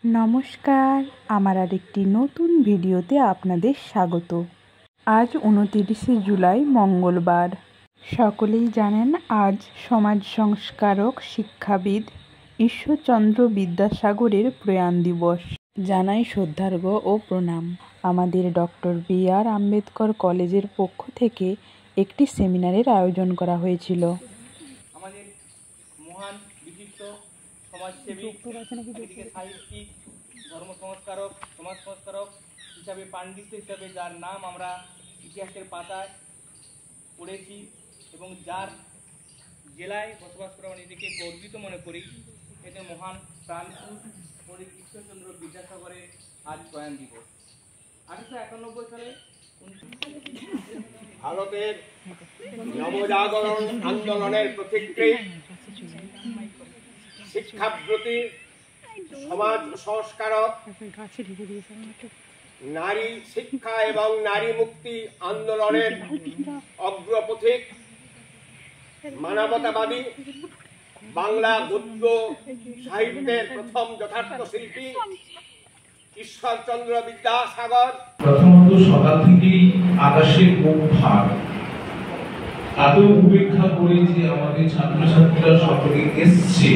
নমস্কার, আমার আরেকটি নতুন ভিডিওতে আপনাদের স্বাগত। আজ 29শে জুলাই মঙ্গলবার। সকলেই জানেন আজ সমাজ সংস্কারক শিক্ষাবিদ ঈশ্বরচন্দ্র বিদ্যাসাগরের প্রয়াণ দিবস। জানাই শ্রদ্ধার্ঘ্য ও প্রণাম। আমাদের ডক্টর বি.আর. আম্বেদকর কলেজের পক্ষ থেকে একটি সেমিনারের আয়োজন করা হয়েছিল। আমাদের মহান বিশিষ্ট সমাজসেবী, এদিকে সাহিত্যিক, ধর্ম সংস্কারক, সমাজ সংস্কারক হিসাবে, পাণ্ডিত্য হিসাবে যার নাম আমরা ইতিহাসের পাতায় পড়েছি এবং যার জেলায় বসবাস করে আমরা নিজেকে গর্বিত মনে করি, এদের মহান প্রাণপুরুষ পণ্ডিত ঈশ্বরচন্দ্র বিদ্যাসাগরের আজ প্রয়াণ দিবস। 1891 সালে ভারতের নবজাগরণ আন্দোলনের প্রতিক্রিয়া শিক্ষাব্রতী সমাজ সংস্কারক, নারী শিক্ষা এবং নারী মুক্তি আন্দোলনের অগ্রপথিক, মানবতাবাদী, বাংলা গদ্য সাহিত্যের প্রথম যথার্থ শিল্পী ঈশ্বরচন্দ্র বিদ্যাসাগর। প্রথমত সকাল থেকেই আকাশের মুখ ভার, এত উপেক্ষা করে যে আমাদের ছাত্রছাত্রীরা সকলে এসছে,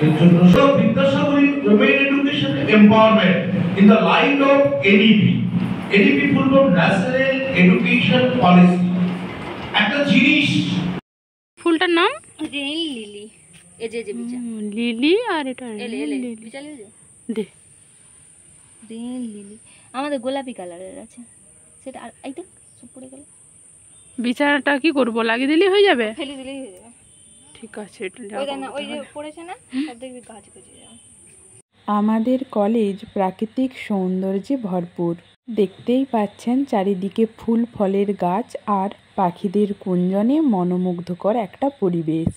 এর জন্য বিদ্যাসাগরী women education empowerment in the light of NEP. NEP full form national education policy. একটা জিনিস, ফুলটার নাম রেইন লিলি। এই যে বিচা লিলি, আর এটা বিচা লিলি দে রেইন লিলি। আমাদের গোলাপি কালারের আছে সেটা। আর এই তো সব পড়ে গেল। বিচারটা কি করব, লাগিয়ে দিলেই হয়ে যাবে? ফেলে দিলেই হয়ে যাবে। ঠিক আছে, এটা ওই যে পড়েছে না, সব দেখবি গাছ গজে যাবে। আমাদের কলেজ প্রাকৃতিক সৌন্দর্যে ভরপুর। দেখতেই পাচ্ছেন চারিদিকে ফুল ফলের গাছ আর পাখিদের কুঞ্জনে মনোমুগ্ধকর একটা পরিবেশ।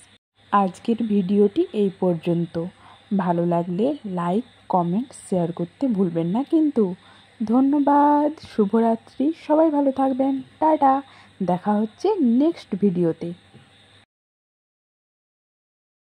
আজকের ভিডিওটি এই পর্যন্ত। ভালো লাগলে লাইক, কমেন্ট, শেয়ার করতে ভুলবেন না কিন্তু। ধন্যবাদ, শুভরাত্রি, সবাই ভালো থাকবেন, টাটা। দেখা হচ্ছে নেক্সট ভিডিওতে।